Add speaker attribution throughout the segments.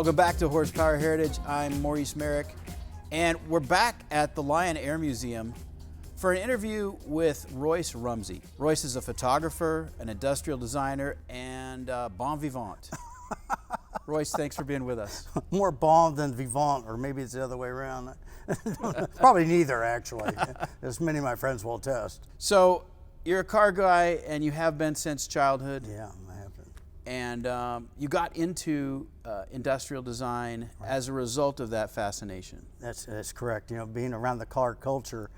Speaker 1: Welcome back to Horsepower Heritage. I'm Maurice Merrick, and we're back at the Lion Air Museum for an interview with Royce Rumsey. Royce is a photographer, an industrial designer, and bon vivant. Royce, thanks for being with us.
Speaker 2: More bon than vivant, or maybe it's the other way around. Probably neither, actually, as many of my friends will attest.
Speaker 1: So, you're a car guy, and you have been since childhood.
Speaker 2: Yeah, I have been.
Speaker 1: And you got into industrial design as a result of that fascination.
Speaker 2: That's correct. You know, being around the car culture,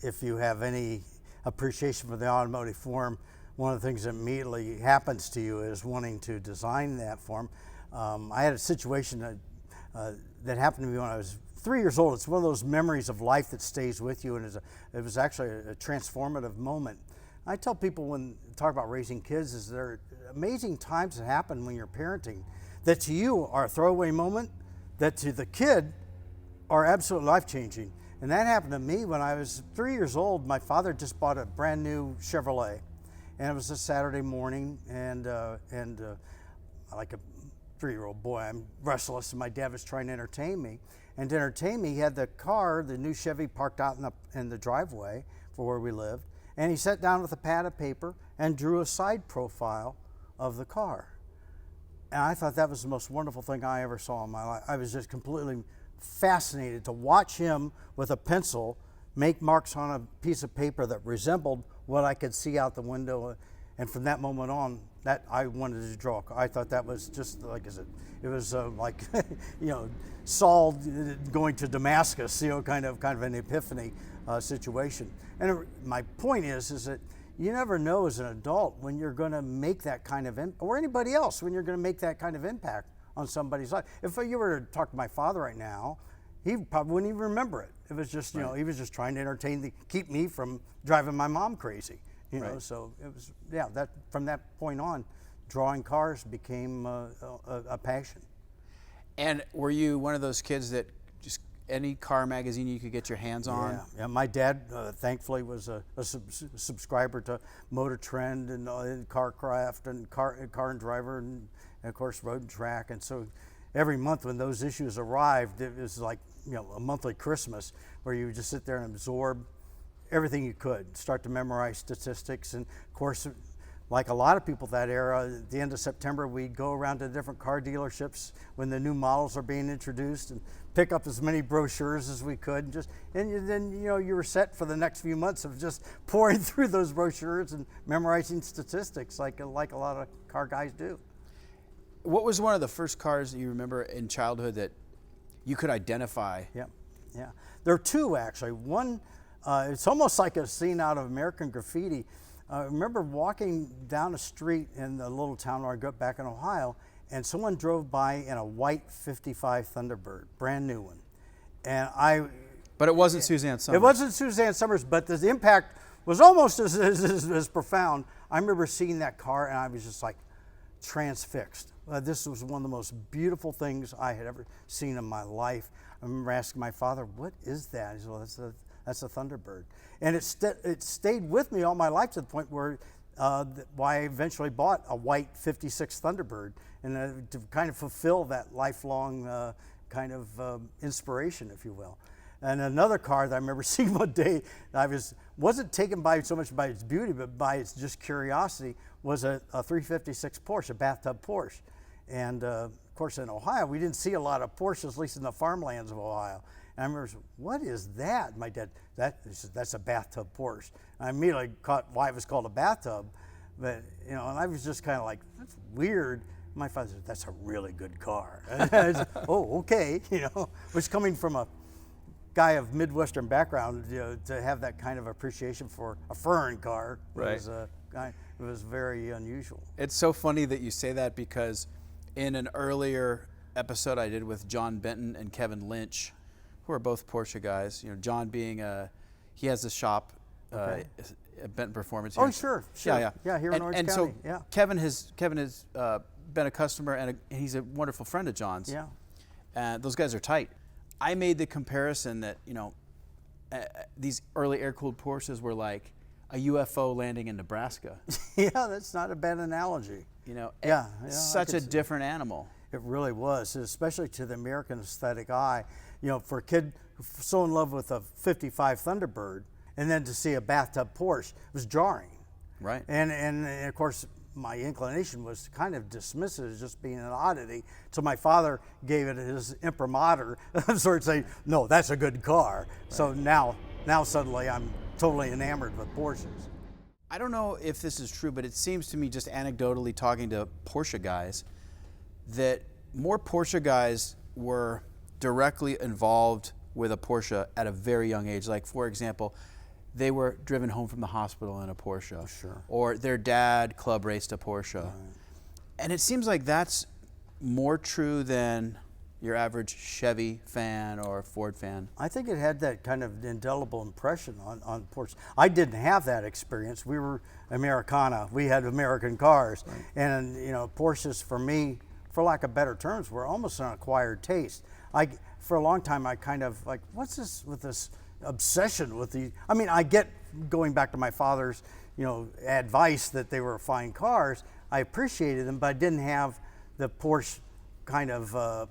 Speaker 2: if you have any appreciation for the automotive form, one of the things that immediately happens to you is wanting to design that form. I had a situation that happened to me when I was 3 years old. It's one of those memories of life that stays with you, and it was actually a transformative moment. I tell people when talk about raising kids is there are amazing times that happen when you're parenting that to you are a throwaway moment, that to the kid are absolutely life-changing. And that happened to me when I was 3 years old. My father just bought a brand new Chevrolet, and it was a Saturday morning, and like a 3-year-old boy, I'm restless, and my dad was trying to entertain me. And to entertain me, he had the car, the new Chevy, parked out in the driveway for where we lived. And he sat down with a pad of paper and drew a side profile of the car. And I thought that was the most wonderful thing I ever saw in my life. I was just completely fascinated to watch him with a pencil make marks on a piece of paper that resembled what I could see out the window. And from that moment on, that I wanted to draw. I thought that was just like, it was like, you know, Saul going to Damascus, you know, kind of an epiphany situation. And my point is that you never know as an adult when you're going to make that kind of, or anybody else, when you're going to make that kind of impact on somebody's life. If you were to talk to my father right now, he probably wouldn't even remember it. It was just, you know, he was just trying to entertain, keep me from driving my mom crazy. You know, so it was, yeah, that from that point on, drawing cars became a passion. And
Speaker 1: were you one of those kids that just any car magazine you could get your hands on?
Speaker 2: Yeah. My dad, thankfully, was a subscriber to Motor Trend and CarCraft and Car and Driver and of course Road and Track. And so every month when those issues arrived, it was like, you know, a monthly Christmas where you would just sit there and absorb everything you could, start to memorize statistics. And of course, like a lot of people that era, at the end of September, we'd go around to different car dealerships when the new models are being introduced and pick up as many brochures as we could. And then, you know, you were set for the next few months of just pouring through those brochures and memorizing statistics like a lot of car guys do.
Speaker 1: What was one of the first cars that you remember in childhood that you could identify?
Speaker 2: Yeah. There are two, actually. One, it's almost like a scene out of American Graffiti. I remember walking down a street in the little town where I grew up back in Ohio, and someone drove by in a white 55 Thunderbird, brand new one.
Speaker 1: But it wasn't Suzanne Summers.
Speaker 2: It wasn't Suzanne Summers, but the impact was almost as profound. I remember seeing that car, and I was just like transfixed. This was one of the most beautiful things I had ever seen in my life. I remember asking my father, "What is that?" He said, "Well, that's a Thunderbird." And it stayed with me all my life to the point where I eventually bought a white 56 Thunderbird, and to kind of fulfill that lifelong kind of inspiration, if you will. And another car that I remember seeing one day, I wasn't taken by so much by its beauty, but by its just curiosity, was a 356 Porsche, a bathtub Porsche. And of course, in Ohio, we didn't see a lot of Porsches, at least in the farmlands of Ohio. And I remember, "What is that?" My dad, that's a bathtub Porsche. And I immediately caught why it was called a bathtub, but you know, and I was just kind of like, "That's weird." My father said, "That's a really good car." I said, "Oh, okay," you know, which coming from a guy of Midwestern background, you know, to have that kind of appreciation for a foreign car was very unusual.
Speaker 1: It's so funny that you say that because in an earlier episode I did with John Benton and Kevin Lynch, who are both Porsche guys, you know, John being he has a shop, Benton Performance here.
Speaker 2: Oh, sure.
Speaker 1: Yeah,
Speaker 2: here in Orange County.
Speaker 1: So
Speaker 2: yeah.
Speaker 1: Kevin has been a customer, and he's a wonderful friend of John's.
Speaker 2: Yeah.
Speaker 1: Those guys are tight. I made the comparison that, you know, these early air-cooled Porsches were like a UFO landing in Nebraska.
Speaker 2: Yeah, that's not a bad analogy.
Speaker 1: You know,
Speaker 2: yeah,
Speaker 1: such a different animal.
Speaker 2: It really was, especially to the American aesthetic eye. You know, for a kid so in love with a 55 Thunderbird, and then to see a bathtub Porsche, it was jarring.
Speaker 1: Right.
Speaker 2: And of course, my inclination was to kind of dismiss it as just being an oddity. So my father gave it his imprimatur, sort of say, no, that's a good car. Right. So now suddenly I'm totally enamored with Porsches.
Speaker 1: I don't know if this is true, but it seems to me, just anecdotally talking to Porsche guys, that more Porsche guys were directly involved with a Porsche at a very young age. Like, for example, they were driven home from the hospital in a Porsche.
Speaker 2: Sure.
Speaker 1: Or their dad club raced a Porsche. Right. And it seems like that's more true than your average Chevy fan or Ford fan.
Speaker 2: I think it had that kind of indelible impression on Porsche. I didn't have that experience. We were Americana. We had American cars. Right. And, you know, Porsches for me, for lack of better terms, were almost an acquired taste. For a long time, I kind of like, what's this with this obsession with the, I mean, I get going back to my father's, you know, advice that they were fine cars. I appreciated them, but I didn't have the Porsche kind of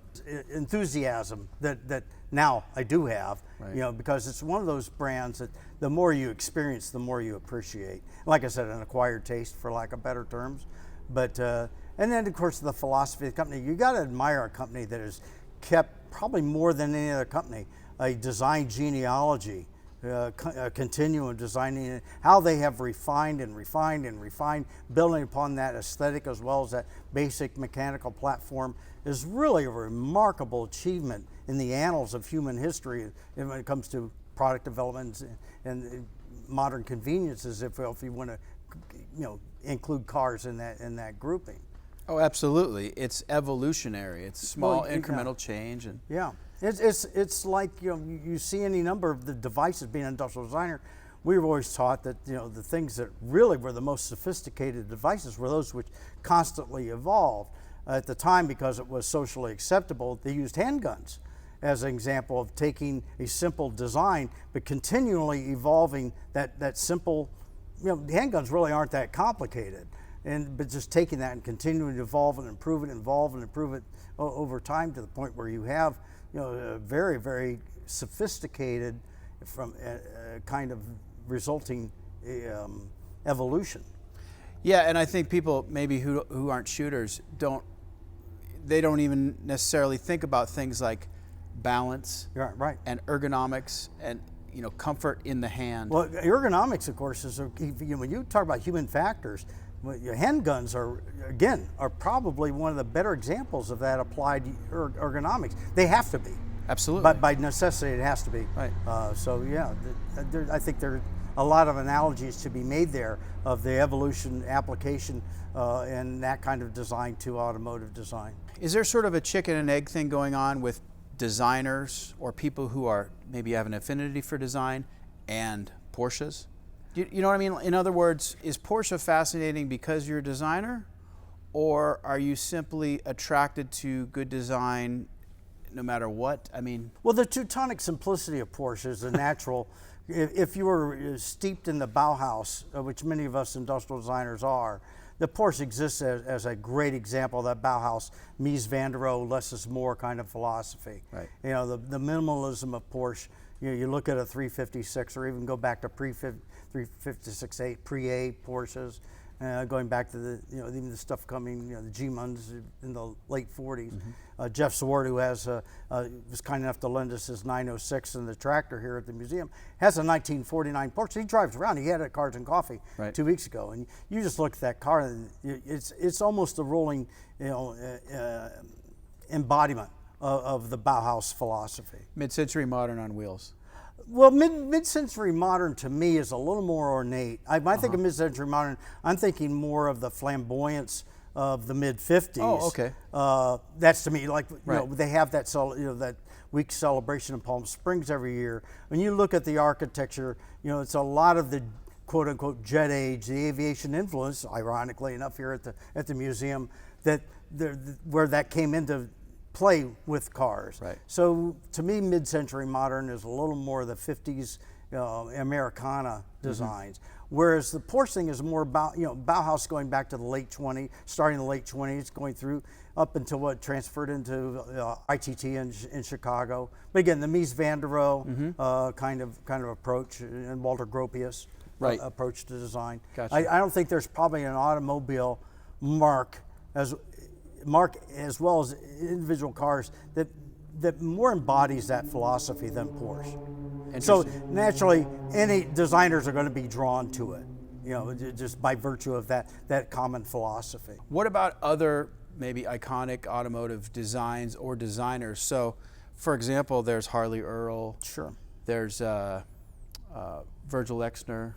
Speaker 2: enthusiasm that now I do have. Right. You know, because it's one of those brands that the more you experience, the more you appreciate. Like I said, an acquired taste, for lack of better terms. But and then of course the philosophy of the company. You got to admire a company that has kept, probably more than any other company, a design genealogy, a continuum designing, how they have refined and refined and refined, building upon that aesthetic as well as that basic mechanical platform, is really a remarkable achievement in the annals of human history when it comes to product development and modern conveniences, if you want to, you know, include cars in that grouping.
Speaker 1: Oh, absolutely. It's evolutionary. It's small incremental change. And
Speaker 2: yeah. It's like, you know, you see any number of the devices. Being an industrial designer, we were always taught that, you know, the things that really were the most sophisticated devices were those which constantly evolved. At the time, because it was socially acceptable, they used handguns as an example of taking a simple design but continually evolving that simple, you know, handguns really aren't that complicated. But just taking that and continuing to evolve and improve it, over time to the point where you have, you know, a very, very sophisticated, from kind of resulting evolution.
Speaker 1: Yeah, and I think people maybe who aren't shooters don't even necessarily think about things like balance,
Speaker 2: right,
Speaker 1: and ergonomics, and, you know, comfort in the hand.
Speaker 2: Well, ergonomics, of course, is when you talk about human factors. Your handguns are probably one of the better examples of that applied ergonomics. They have to be.
Speaker 1: Absolutely.
Speaker 2: But by necessity, it has to be.
Speaker 1: Right.
Speaker 2: So yeah, I think there are a lot of analogies to be made there of the evolution, application, and that kind of design to automotive design.
Speaker 1: Is there sort of a chicken and egg thing going on with designers or people who are maybe have an affinity for design and Porsches? You know what I mean? In other words, is Porsche fascinating because you're a designer, or are you simply attracted to good design no matter what? I mean,
Speaker 2: well, the Teutonic simplicity of Porsche is a natural. If you were steeped in the Bauhaus, which many of us industrial designers are, the Porsche exists as a great example of that Bauhaus, Mies van der Rohe, less is more kind of philosophy.
Speaker 1: Right.
Speaker 2: You know, the minimalism of Porsche. You look at a 356, or even go back to pre-356 pre-A Porsches, going back to the, you know, even the stuff coming, you know, the G-Muns in the late 40s. Mm-hmm. Jeff Swart, who was kind enough to lend us his 906 and the tractor here at the museum, has a 1949 Porsche. He drives around. He had it at Cars and Coffee 2 weeks ago, and you just look at that car, and it's almost a rolling, you know, embodiment of the Bauhaus philosophy.
Speaker 1: Mid-century modern on wheels.
Speaker 2: Well, mid-century modern to me is a little more ornate. When I think of mid-century modern, I'm thinking more of the flamboyance of the mid-50s.
Speaker 1: Oh, okay.
Speaker 2: That's to me like, you
Speaker 1: right.
Speaker 2: know, they have that, you know, that week celebration in Palm Springs every year. When you look at the architecture, you know, it's a lot of the quote-unquote jet age, the aviation influence, ironically enough, here at the museum, that where that came into play with cars.
Speaker 1: Right.
Speaker 2: So to me, mid-century modern is a little more the 50s Americana designs. Whereas the Porsche thing is more about, Bauhaus going back to the late 20s, starting in the late 20s, going through up until what transferred into ITT in Chicago. But again, the Mies van der Rohe kind of approach, and Walter Gropius approach to design.
Speaker 1: Gotcha.
Speaker 2: I don't think there's probably an automobile mark as well as individual cars that more embodies that philosophy than Porsche. So naturally, any designers are going to be drawn to it, just by virtue of that common philosophy.
Speaker 1: What about other maybe iconic automotive designs or designers? So, for example, there's Harley Earl.
Speaker 2: Sure.
Speaker 1: There's Virgil Exner.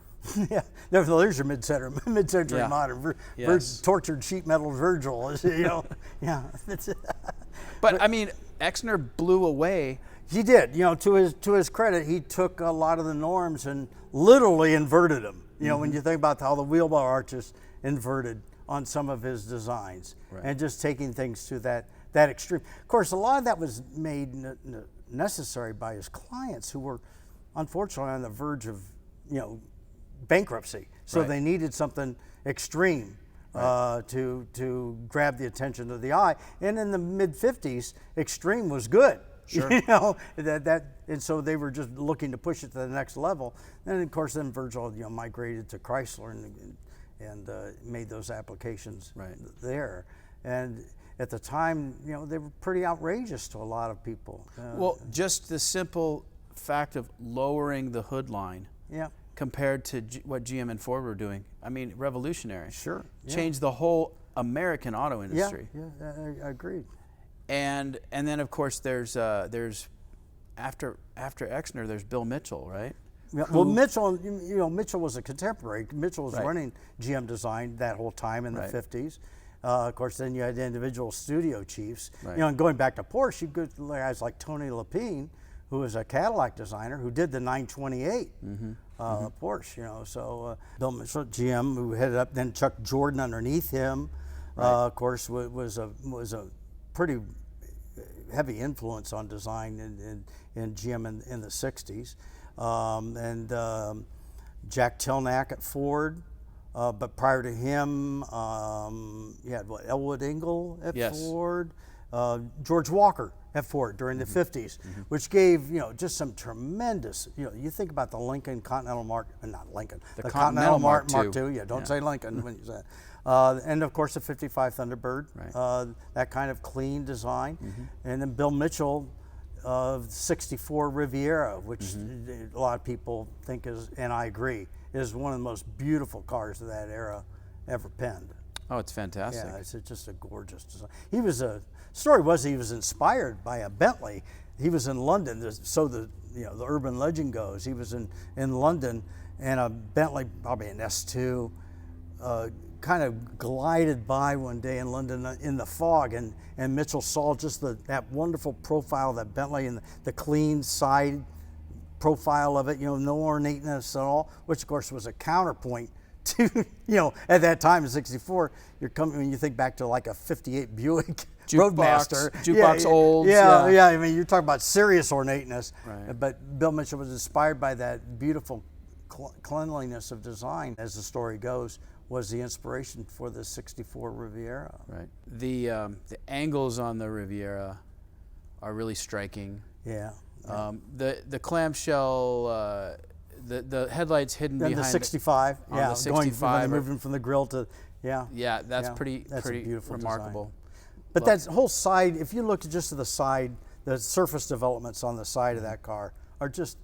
Speaker 2: Yeah, there's your mid-century modern.
Speaker 1: Yes.
Speaker 2: Tortured sheet metal Virgil, yeah.
Speaker 1: But I mean, Exner blew away.
Speaker 2: He did, to his credit, he took a lot of the norms and literally inverted them. When you think about how the wheel bar arches inverted on some of his designs, and just taking things to that extreme. Of course, a lot of that was made necessary by his clients, who were unfortunately on the verge of, bankruptcy. So they needed something extreme to grab the attention of the eye. And in the mid-50s, extreme was good.
Speaker 1: Sure.
Speaker 2: And so they were just looking to push it to the next level. And of course, then Virgil, migrated to Chrysler and made those applications there. And at the time, they were pretty outrageous to a lot of people.
Speaker 1: Well, just the simple fact of lowering the hood line.
Speaker 2: Yeah.
Speaker 1: Compared to what GM and Ford were doing. I mean, revolutionary.
Speaker 2: Sure. Yeah.
Speaker 1: Changed the whole American auto industry.
Speaker 2: Yeah, I agreed.
Speaker 1: And then of course there's after Exner there's Bill Mitchell, right?
Speaker 2: Yeah, well, Mitchell, Mitchell was a contemporary. Mitchell was running GM design that whole time in the 50s. Of course, then you had individual studio chiefs. And going back to Porsche, you get guys like Tony Lapine, who was a Cadillac designer, who did the 928 Porsche. So Bill Mitchell, GM, who headed up. Then Chuck Jordan underneath him, of course, was a pretty heavy influence on design in GM in the 60s. And Jack Tilnack at Ford. But prior to him, you had Elwood Engel at Ford, George Walker at Ford during the 50s, which gave just some tremendous. You think about the Lincoln Continental Mark, not Lincoln, the Continental Mark II. Yeah, don't say Lincoln when you say it. And of course the '55 Thunderbird, that kind of clean design, and then Bill Mitchell. '64 Riviera, which a lot of people think is, and I agree, is one of the most beautiful cars of that era ever penned.
Speaker 1: Oh, it's fantastic.
Speaker 2: Yeah, it's just a gorgeous design. Story was he was inspired by a Bentley. He was in London, so the urban legend goes. He was in London, and a Bentley, probably an S2, kind of glided by one day in London in the fog, and Mitchell saw just that wonderful profile of that Bentley and the clean side profile of it, no ornateness at all, which of course was a counterpoint to, at that time in '64, when you think back to like a '58 Buick Roadmaster.
Speaker 1: Jukebox old.
Speaker 2: Yeah, I mean, you're talking about serious ornateness,
Speaker 1: right.
Speaker 2: But Bill Mitchell was inspired by that beautiful cleanliness of design, as the story goes, was the inspiration for the '64 Riviera.
Speaker 1: Right. The angles on the Riviera are really striking.
Speaker 2: Yeah.
Speaker 1: The clamshell, the headlights hidden behind
Speaker 2: the '65.
Speaker 1: The 65,
Speaker 2: moving from the grill to
Speaker 1: Yeah, that's pretty
Speaker 2: beautiful
Speaker 1: remarkable.
Speaker 2: Design. But that whole side, if you look just to the side, the surface developments on the side of that car are just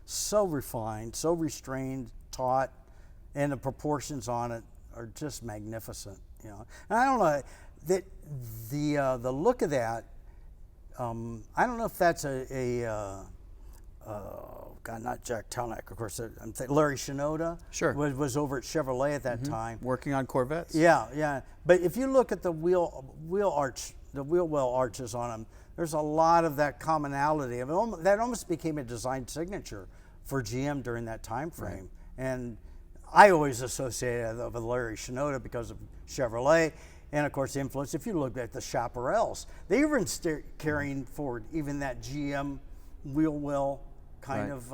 Speaker 2: so refined, so restrained, taut, and the proportions on it are just magnificent. And I don't know that the look of that. I don't know if that's not Jack Telnack, of course. Larry Shinoda.
Speaker 1: Sure.
Speaker 2: Was over at Chevrolet at that time,
Speaker 1: working on Corvettes.
Speaker 2: Yeah. But if you look at the wheel well arches on them, there's a lot of that commonality. That almost became a design signature for GM during that time frame. Right. And I always associated it with Larry Shinoda because of Chevrolet. And of course, the influence, if you look at the Chaparrals, they were carrying forward even that GM wheel well kind of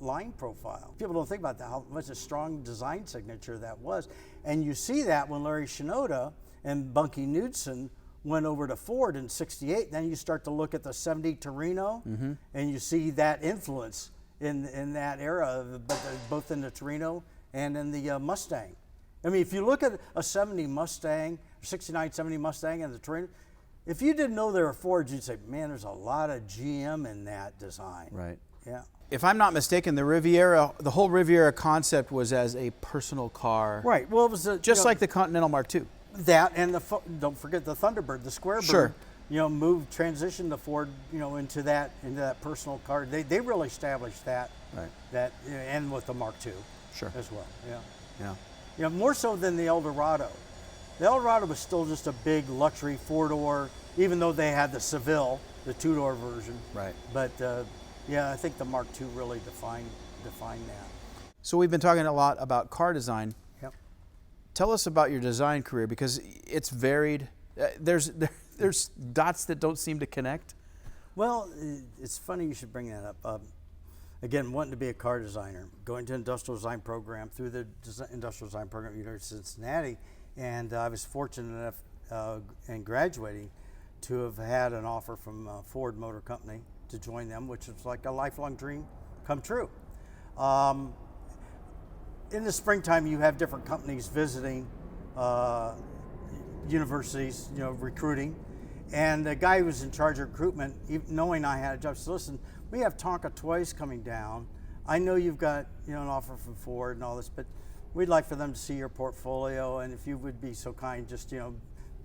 Speaker 2: line profile. People don't think about that, how much a strong design signature that was. And you see that when Larry Shinoda and Bunky Knudsen went over to Ford in '68. Then you start to look at the '70 Torino, and you see that influence in that era, both in the Torino and in the Mustang. I mean, if you look at a '70 Mustang, 69, '70 Mustang and the Torino, if you didn't know they were Fords, you'd say, man, there's a lot of GM in that design.
Speaker 1: Right.
Speaker 2: Yeah.
Speaker 1: If I'm not mistaken, the Riviera, the whole Riviera concept was as a personal car.
Speaker 2: Right. Well, it was
Speaker 1: just like the Continental Mark II.
Speaker 2: That and don't forget the Thunderbird, the Square Bird.
Speaker 1: Sure.
Speaker 2: Transitioned the Ford, into that personal car. They really established that.
Speaker 1: Right.
Speaker 2: That and with the Mark II.
Speaker 1: Sure.
Speaker 2: As well. Yeah.
Speaker 1: Yeah.
Speaker 2: More so than the Eldorado. The Eldorado was still just a big luxury four-door, even though they had the Seville, the two-door version.
Speaker 1: Right.
Speaker 2: But I think the Mark II really defined that.
Speaker 1: So we've been talking a lot about car design.
Speaker 2: Yep.
Speaker 1: Tell us about your design career, because it's varied. There's dots that don't seem to connect.
Speaker 2: Well, it's funny you should bring that up. Again, wanting to be a car designer, going to industrial design program through the industrial design program at the University of Cincinnati, and I was fortunate enough in graduating to have had an offer from Ford Motor Company to join them, which was like a lifelong dream come true. In the springtime, you have different companies visiting universities, recruiting. And the guy who was in charge of recruitment, knowing I had a job, said, listen, we have Tonka toys coming down. I know you've got an offer from Ford and all this, but we'd like for them to see your portfolio, and if you would be so kind, just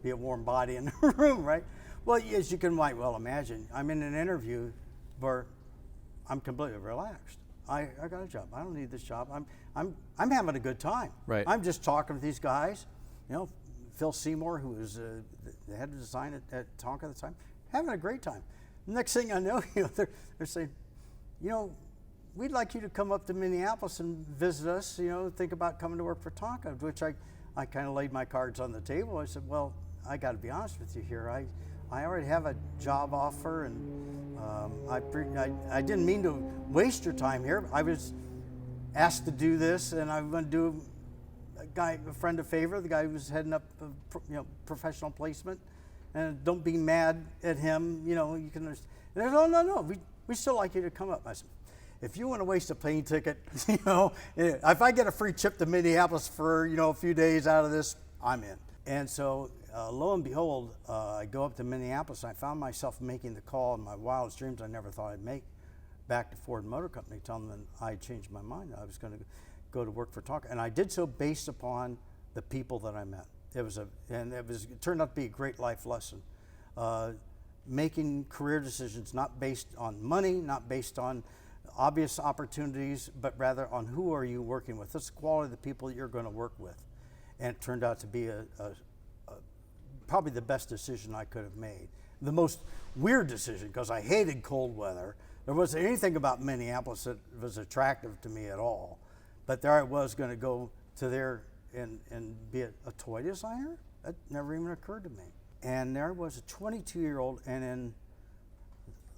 Speaker 2: be a warm body in the room, right? Well, as you can well imagine, I'm in an interview where I'm completely relaxed. I got a job. I don't need this job. I'm having a good time.
Speaker 1: Right.
Speaker 2: I'm just talking with these guys. Phil Seymour, who was the head of design at Tonka at the time, having a great time. Next thing I know, they're saying, we'd like you to come up to Minneapolis and visit us. Think about coming to work for Tonka. Which I kind of laid my cards on the table. I said, well, I got to be honest with you here. I already have a job offer, and I didn't mean to waste your time here. I was asked to do this, and I'm going to do a friend a favor, the guy who was heading up professional placement, and don't be mad at him. You can understand. And no, we still like you to come up. I said, if you want to waste a plane ticket, if I get a free trip to Minneapolis for a few days out of this, I'm in. And so lo and behold, I go up to Minneapolis, and I found myself making the call in my wildest dreams I never thought I'd make, back to Ford Motor Company, telling them I changed my mind. I was going to go to work for Tonka, and I did so based upon the people that I met. It turned out to be a great life lesson. Making career decisions not based on money, not based on obvious opportunities, but rather on who are you working with. That's the quality of the people that you're going to work with. And it turned out to be probably the best decision I could have made. The most weird decision, because I hated cold weather. There wasn't anything about Minneapolis that was attractive to me at all. But there I was going to go to there and be a toy designer? That never even occurred to me. And there was a 22-year-old, and in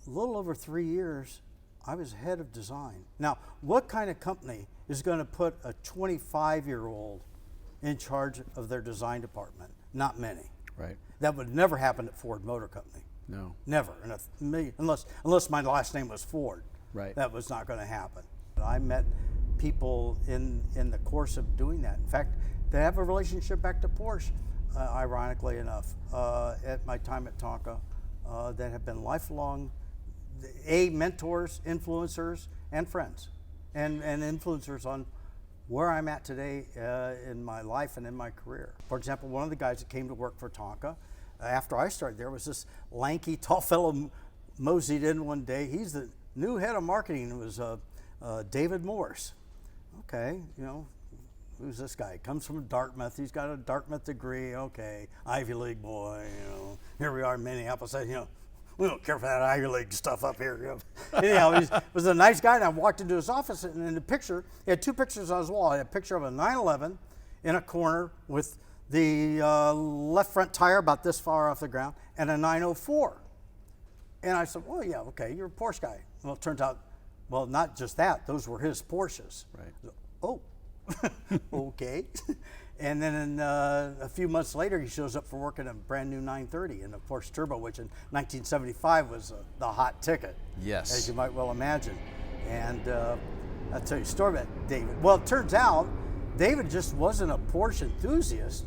Speaker 2: a little over 3 years, I was head of design. Now, what kind of company is going to put a 25-year-old in charge of their design department? Not many.
Speaker 1: Right.
Speaker 2: That would never happen at Ford Motor Company.
Speaker 1: No.
Speaker 2: Never. Unless my last name was Ford.
Speaker 1: Right.
Speaker 2: That was not going to happen. I met people in the course of doing that. In fact, they have a relationship back to Porsche, ironically enough, at my time at Tonka, that have been lifelong mentors, influencers, and friends, and influencers on where I'm at today in my life and in my career. For example, one of the guys that came to work for Tonka after I started there was this lanky, tall fellow moseyed in one day. He's the new head of marketing. It was David Morse. Okay, who's this guy? He comes from Dartmouth. He's got a Dartmouth degree. Okay, Ivy League boy. Here we are in Minneapolis. We don't care for that Ivy League stuff up here. Anyhow, he was a nice guy, and I walked into his office, and in the picture, he had two pictures on his wall. He had a picture of a 911 in a corner with the left front tire about this far off the ground, and a 904. And I said, well, yeah, okay, you're a Porsche guy. Well, it turns out, well, not just that, those were his Porsches.
Speaker 1: Right.
Speaker 2: Oh, okay. And then a few months later, he shows up for work in a brand new 930 in a Porsche Turbo, which in 1975 was the hot ticket.
Speaker 1: Yes.
Speaker 2: As you might well imagine. And I'll tell you a story about David. Well, it turns out David just wasn't a Porsche enthusiast.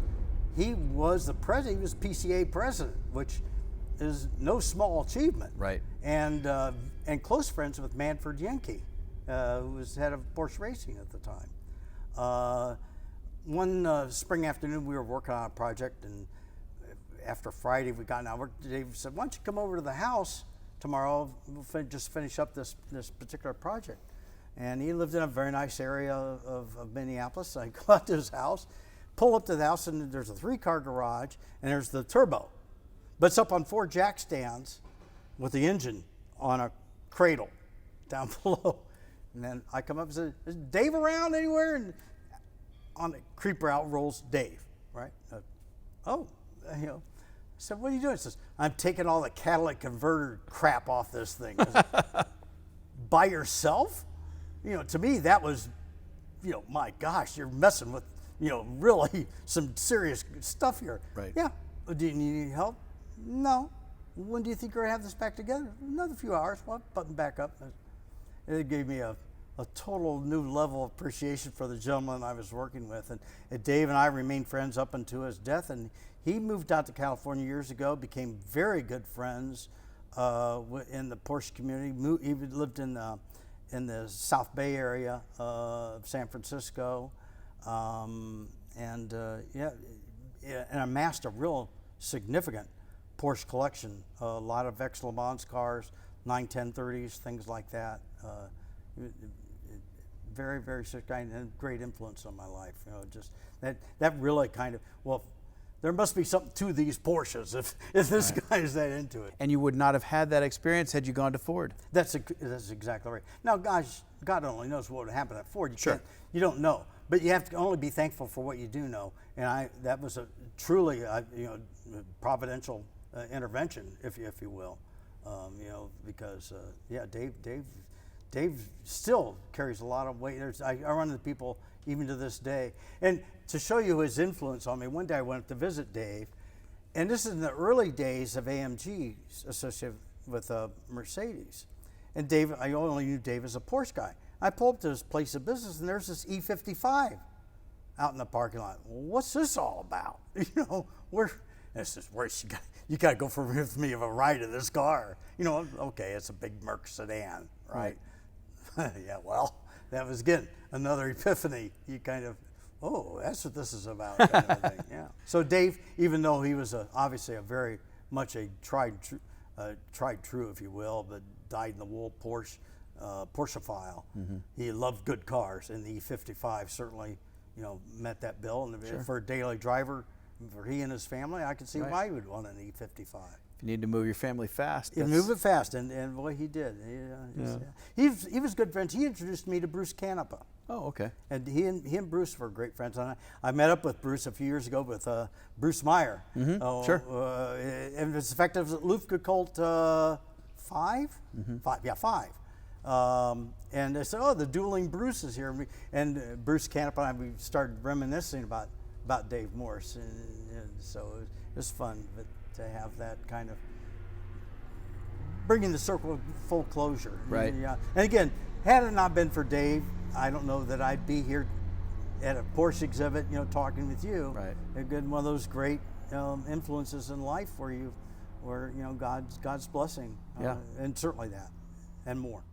Speaker 2: He was the president. He was PCA president, which is no small achievement.
Speaker 1: Right.
Speaker 2: And close friends with Manfred Yenke, who was head of Porsche Racing at the time. One spring afternoon, we were working on a project, and after Friday, we got out. Dave said, "Why don't you come over to the house tomorrow? We'll just finish up this particular project." And he lived in a very nice area of Minneapolis. So I go out to his house, pull up to the house, and there's a 3-car garage, and there's the Turbo. But it's up on 4 jack stands with the engine on a cradle down below. And then I come up and say, "Is Dave around anywhere?" And on the creeper out rolls Dave, right? I said, "What are you doing?" He says, "I'm taking all the catalytic converter crap off this thing." I said, "By yourself?" To me, that was, my gosh, you're messing with, really some serious stuff here.
Speaker 1: Right.
Speaker 2: Yeah. "Do you need help?" "No." "When do you think you're going to have this back together?" "Another few hours." "Well, button back up." It gave me a total new level of appreciation for the gentleman I was working with. And Dave and I remained friends up until his death. And he moved out to California years ago, became very good friends in the Porsche community. He lived in the South Bay area of San Francisco, and amassed a real significant Porsche collection. A lot of ex-Le Mans cars, 91030s, things like that. Very, very significant and great influence on my life. Just that really kind of, well, there must be something to these Porsches if this guy is that into it.
Speaker 1: And you would not have had that experience had you gone to Ford.
Speaker 2: That's exactly right. Now, gosh, God only knows what would happen at Ford. You don't know, but you have to only be thankful for what you do know. And that was a truly, providential intervention, if you will, because Dave still carries a lot of weight. I run into people even to this day. And to show you his influence on me, one day I went to visit Dave, and this is in the early days of AMG associated with Mercedes. And Dave, I only knew Dave as a Porsche guy. I pull up to his place of business, and there's this E55 out in the parking lot. "Well, what's this all about?" This is where you got to go with me of a ride in this car. Okay, it's a big Merc sedan, right? Yeah, well, that was, again, another epiphany. You kind of, that's what this is about, kind of a thing. Yeah. So Dave, even though he was obviously a very much a tried true, if you will, but dyed-in-the-wool Porscheophile, he loved good cars, and the E55 certainly, met that bill. And for a daily driver, for he and his family, I could see why he would want an E55.
Speaker 1: If you need to move your family fast.
Speaker 2: You move it fast, and boy, he did. He was good friends. He introduced me to Bruce Canepa.
Speaker 1: Oh, okay.
Speaker 2: And he and Bruce were great friends. And I met up with Bruce a few years ago with Bruce Meyer.
Speaker 1: Sure.
Speaker 2: And it's effective at Luftgekühlt 5? 5, yeah, 5. And they said, the dueling Bruce is here. And Bruce Canepa and I, we started reminiscing about Dave Morse. And so it was fun to have that kind of bringing the circle of full closure.
Speaker 1: Right.
Speaker 2: Yeah. And again, had it not been for Dave, I don't know that I'd be here at a Porsche exhibit, talking with you.
Speaker 1: Right.
Speaker 2: Again, one of those great influences in life where God's blessing.
Speaker 1: Yeah.
Speaker 2: And certainly that, and more.